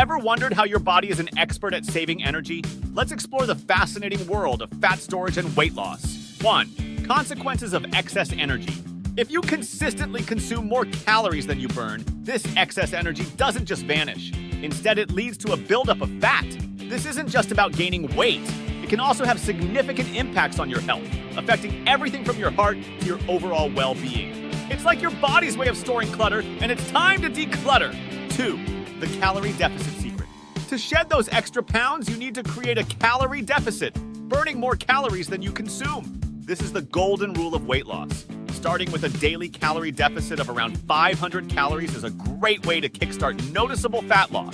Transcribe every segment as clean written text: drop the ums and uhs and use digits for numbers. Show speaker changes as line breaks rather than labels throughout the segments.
Ever wondered how your body is an expert at saving energy? Let's explore the fascinating world of fat storage and weight loss. 1. Consequences of excess energy. If you consistently consume more calories than you burn, this excess energy doesn't just vanish. Instead, it leads to a buildup of fat. This isn't just about gaining weight. It can also have significant impacts on your health, affecting everything from your heart to your overall well-being. It's like your body's way of storing clutter, and it's time to declutter. 2. The calorie deficit secret. To shed those extra pounds, you need to create a calorie deficit, burning more calories than you consume. This is the golden rule of weight loss. Starting with a daily calorie deficit of around 500 calories is a great way to kickstart noticeable fat loss.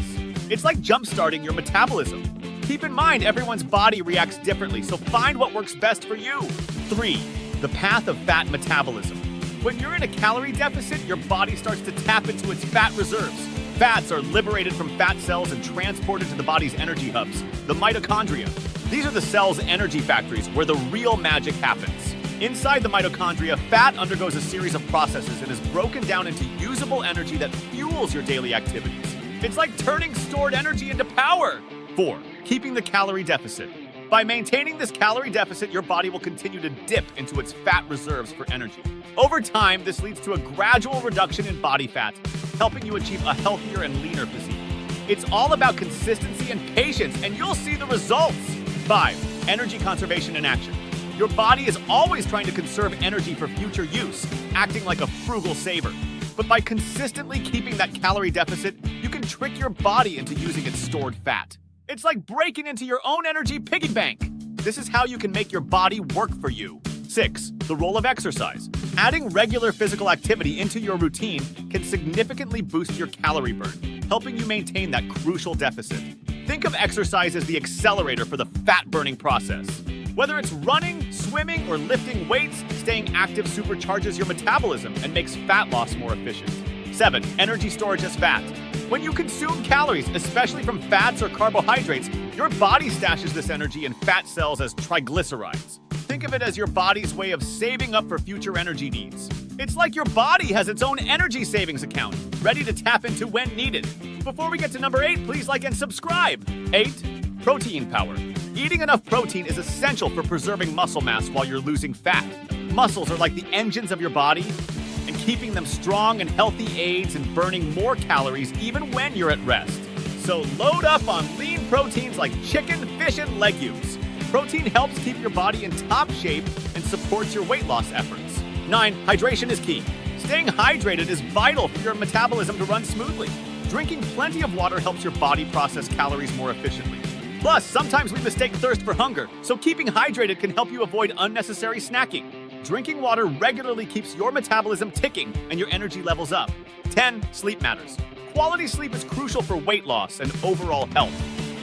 It's like jump-starting your metabolism. Keep in mind, everyone's body reacts differently, so find what works best for you. 3. The path of fat metabolism. When you're in a calorie deficit, your body starts to tap into its fat reserves. Fats are liberated from fat cells and transported to the body's energy hubs, the mitochondria. These are the cell's energy factories where the real magic happens. Inside the mitochondria, fat undergoes a series of processes and is broken down into usable energy that fuels your daily activities. It's like turning stored energy into power. 4. Keeping the calorie deficit. By maintaining this calorie deficit, your body will continue to dip into its fat reserves for energy. Over time, this leads to a gradual reduction in body fat, helping you achieve a healthier and leaner physique. It's all about consistency and patience, and you'll see the results. 5. Energy conservation in action. Your body is always trying to conserve energy for future use, acting like a frugal saver. But by consistently keeping that calorie deficit, you can trick your body into using its stored fat. It's like breaking into your own energy piggy bank. This is how you can make your body work for you. 6. The role of exercise. Adding regular physical activity into your routine can significantly boost your calorie burn, helping you maintain that crucial deficit. Think of exercise as the accelerator for the fat-burning process. Whether it's running, swimming, or lifting weights, staying active supercharges your metabolism and makes fat loss more efficient. 7. Energy storage as fat. When you consume calories, especially from fats or carbohydrates, your body stashes this energy in fat cells as triglycerides. Think of it as your body's way of saving up for future energy needs. It's like your body has its own energy savings account, ready to tap into when needed. Before we get to number 8, please like and subscribe. 8. Protein power. Eating enough protein is essential for preserving muscle mass while you're losing fat. Muscles are like the engines of your body, and keeping them strong and healthy aids in burning more calories even when you're at rest. So load up on lean proteins like chicken, fish, and legumes. Protein helps keep your body in top shape and supports your weight loss efforts. 9. Hydration is key. Staying hydrated is vital for your metabolism to run smoothly. Drinking plenty of water helps your body process calories more efficiently. Plus, sometimes we mistake thirst for hunger, so keeping hydrated can help you avoid unnecessary snacking. Drinking water regularly keeps your metabolism ticking and your energy levels up. 10. Sleep matters. Quality sleep is crucial for weight loss and overall health.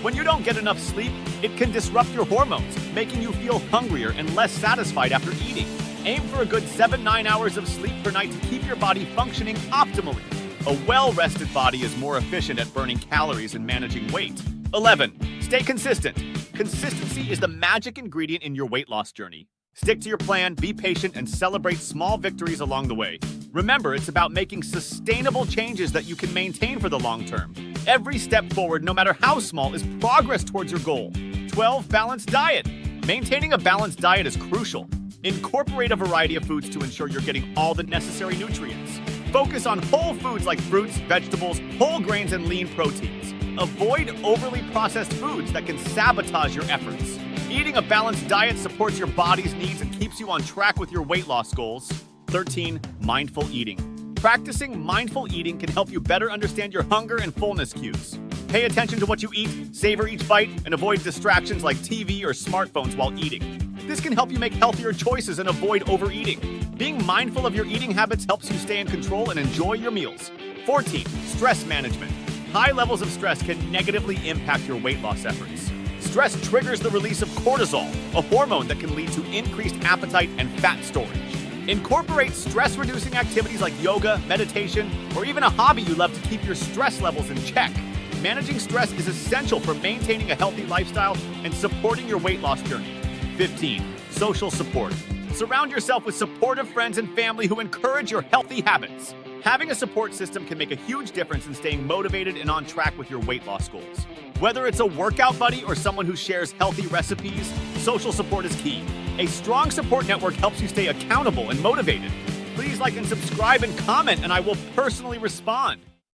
When you don't get enough sleep, it can disrupt your hormones, making you feel hungrier and less satisfied after eating. Aim for a good 7-9 hours of sleep per night to keep your body functioning optimally. A well-rested body is more efficient at burning calories and managing weight. 11. Stay consistent. Consistency is the magic ingredient in your weight loss journey. Stick to your plan, be patient, and celebrate small victories along the way. Remember, it's about making sustainable changes that you can maintain for the long term. Every step forward, no matter how small, is progress towards your goal. 12. Balanced diet. Maintaining a balanced diet is crucial. Incorporate a variety of foods to ensure you're getting all the necessary nutrients. Focus on whole foods like fruits, vegetables, whole grains, and lean proteins. Avoid overly processed foods that can sabotage your efforts. Eating a balanced diet supports your body's needs and keeps you on track with your weight loss goals. 13. Mindful eating. Practicing mindful eating can help you better understand your hunger and fullness cues. Pay attention to what you eat, savor each bite, and avoid distractions like TV or smartphones while eating. This can help you make healthier choices and avoid overeating. Being mindful of your eating habits helps you stay in control and enjoy your meals. 14. Stress management. High levels of stress can negatively impact your weight loss efforts. Stress triggers the release of cortisol, a hormone that can lead to increased appetite and fat storage. Incorporate stress-reducing activities like yoga, meditation, or even a hobby you love to keep your stress levels in check. Managing stress is essential for maintaining a healthy lifestyle and supporting your weight loss journey. 15. Social support. Surround yourself with supportive friends and family who encourage your healthy habits. Having a support system can make a huge difference in staying motivated and on track with your weight loss goals. Whether it's a workout buddy or someone who shares healthy recipes, social support is key. A strong support network helps you stay accountable and motivated. Please like and subscribe and comment, and I will personally respond.